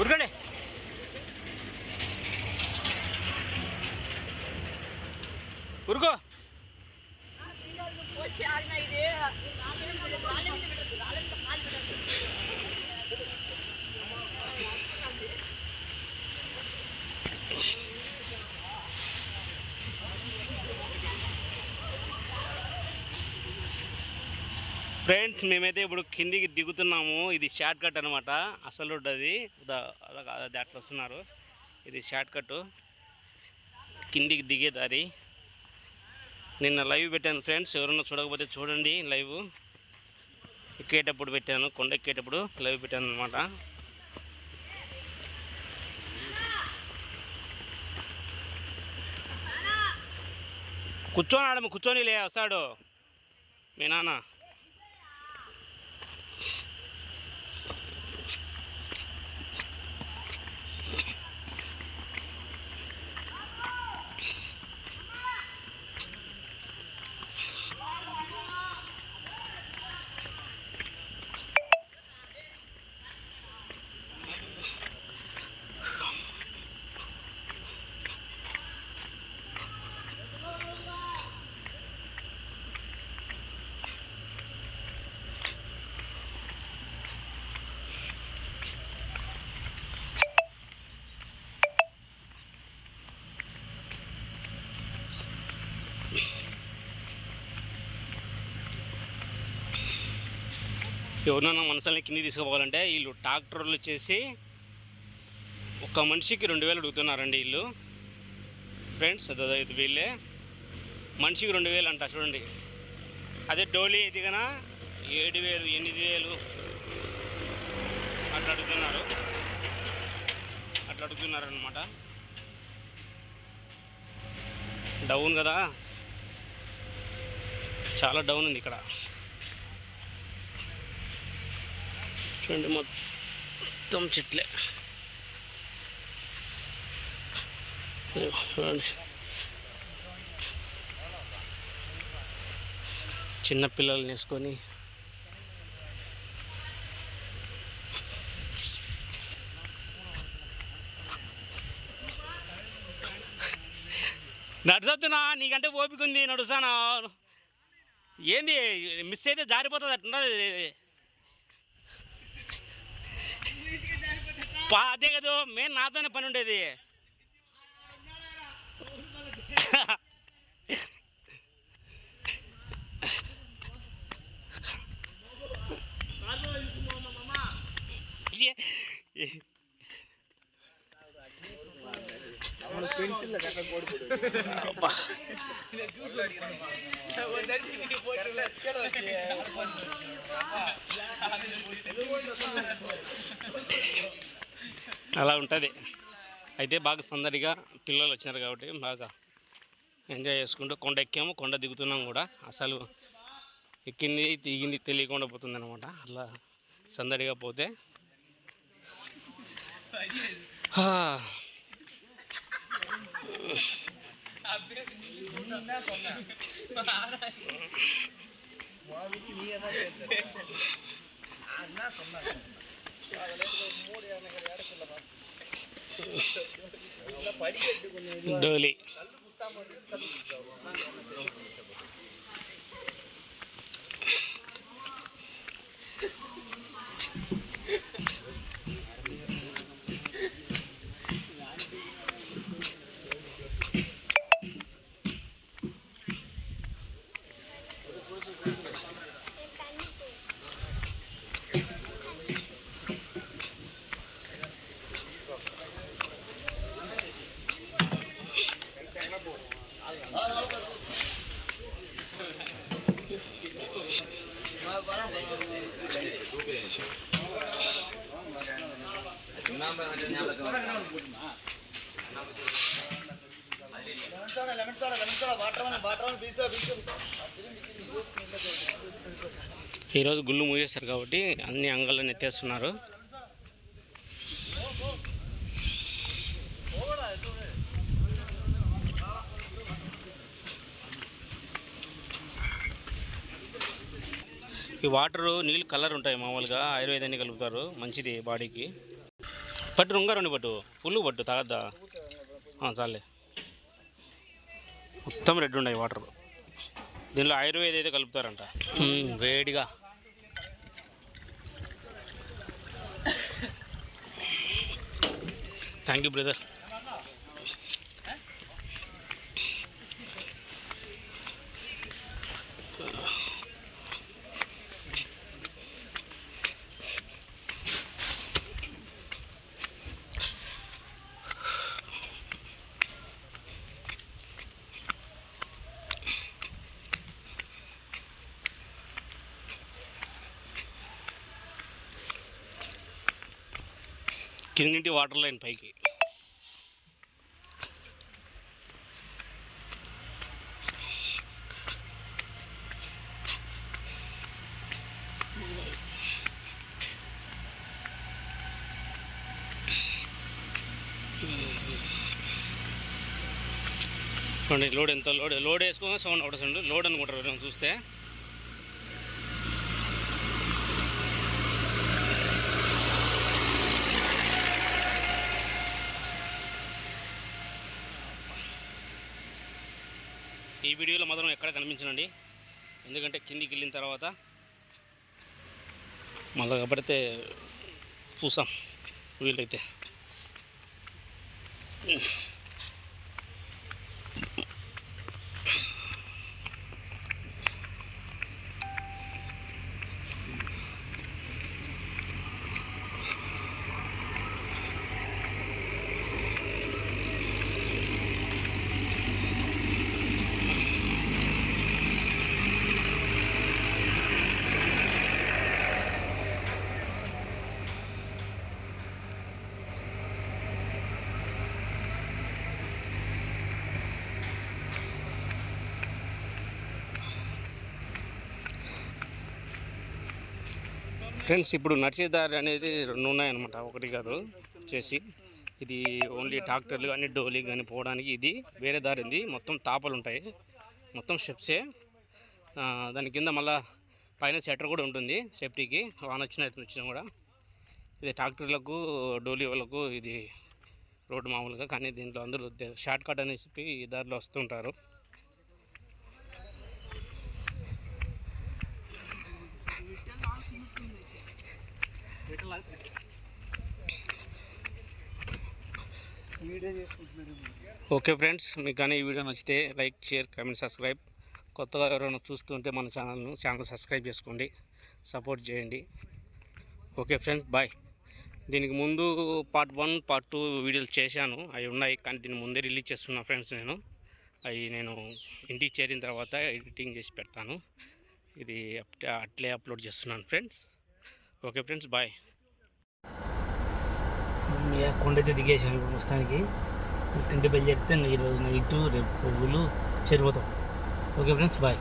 ఉరకండి. ఉరుకో. Friends, మేమైతే ఇప్పుడు కిందికి దిగుతున్నాము. ఇది షార్ట్ కట్ అనమాట. అసలు అది అట్లా వస్తున్నారు. ఇది షార్ట్ కట్, కిందికి దిగే దారి. నిన్న లైవ్ పెట్టాను ఫ్రెండ్స్, ఎవరన్నా చూడకపోతే చూడండి. లైవ్ ఎక్కేటప్పుడు పెట్టాను, కొండ ఎక్కేటప్పుడు లైవ్ పెట్టాను అనమాట. కూర్చొని లే వస్తాడు మీ నాన్న. ఎవరినైనా మనసుల్ని కింది తీసుకుపోవాలంటే వీళ్ళు ట్రాక్టర్లు వచ్చేసి ఒక మనిషికి 2000 అడుగుతున్నారండి వీళ్ళు. ఫ్రెండ్స్ ఇది వీళ్ళే మనిషికి 2000 అంట. చూడండి, అదే డోలీ ఎదిగనా 7000 8000 అట్లా అడుగుతున్నారు అనమాట. డౌన్ కదా, చాలా డౌన్ ఉంది ఇక్కడ. చూడండి, మొత్తం చెట్లే. చూడండి, చిన్న పిల్లల్ని వేసుకొని నడుస్తున్నా. నీకంటే ఓపిక ఉంది, నడుస్తానా. ఏంది మిస్ అయితే జారిపోతుంది అట్లా. అదే కదా మెయిన్, నాతోనే పని ఉండేది. అలా ఉంటుంది. అయితే బాగా సందడిగా పిల్లలు వచ్చినారు కాబట్టి బాగా ఎంజాయ్ చేసుకుంటూ కొండ ఎక్కాము, కొండ దిగుతున్నాం కూడా. అసలు ఎక్కింది దిగింది తెలియకుండా పోతుంది అనమాట. అలా సందడిగా పోతే డోలీ ఈరోజు గుళ్ళు మూసేస్తారు కాబట్టి అన్ని అంగళ్ళు నెత్తేస్తున్నారు. ఈ వాటర్ నీళ్ళు కలర్ ఉంటాయి, మామూలుగా ఆయుర్వేదాన్ని కలుపుతారు, మంచిది బాడీకి. పట్టు రుంగా రెండు పట్టు ఫుల్ పట్టు తాగద్దా, చాలే. మొత్తం రెడ్ ఉన్నాయి వాటర్, దీనిలో ఆయుర్వేద అయితే కలుపుతారంట. వేడిగా థ్యాంక్ యూ బ్రదర్. కిందింటి వాటర్ లైన్ పైకి. లోడ్ ఎంత లోడ్ వేసుకో సౌండ్ ఒకటి సౌండ్ లోడ్ అనుకుంటారు చూస్తే. ఈ వీడియోలో మాత్రం ఎక్కడ కనిపించనండి, ఎందుకంటే కిందికి వెళ్ళిన తర్వాత మళ్ళీ కాబడితే చూసాం వీలైతే. ఫ్రెండ్స్, ఇప్పుడు నడిచే దారి అనేది రెండు ఉన్నాయన్నమాట, ఒకటి కాదు వచ్చేసి. ఇది ఓన్లీ ట్రాక్టర్లు కానీ డోలీ కానీ పోవడానికి ఇది వేరే దారి ఉంది. మొత్తం తాపలు ఉంటాయి, మొత్తం స్టెప్సే. దాని కింద మళ్ళీ పైన షట్టర్ కూడా ఉంటుంది సేఫ్టీకి, వాన వచ్చినా కూడా. ఇది ట్రాక్టర్లకు డోలీ వాళ్ళకు ఇది రోడ్డు మామూలుగా, కానీ దీంట్లో అందరూ షార్ట్ కట్ అని చెప్పి ఈ దారిలో వస్తుంటారు. ఓకే ఫ్రెండ్స్, మీకు కానీ ఈ వీడియో నచ్చితే లైక్, షేర్, కామెంట్, సబ్స్క్రైబ్. కొత్తగా ఎవరైనా చూస్తుంటే మన ఛానల్ సబ్స్క్రైబ్ చేసుకోండి, సపోర్ట్ చేయండి. Okay friends, bye. దీనికి ముందు పార్ట్ 1, పార్ట్ 2 వీడియోలు చేశాను, అవి ఉన్నాయి, కానీ దీని ముందే రిలీజ్ చేస్తున్నా ఫ్రెండ్స్. నేను ఇంటికి చేరిన తర్వాత ఎడిటింగ్ చేసి పెడతాను. ఇది అట్లే అప్లోడ్ చేస్తున్నాను ఫ్రెండ్స్. Okay friends, bye. కొండైతే దిగేసాను ఇప్పుడు మొత్తానికి. ఇంటి బయలుదేరితే ఈరోజు నైట్ రేపు పువ్వులు చెరిపోతాం. Okay friends, bye.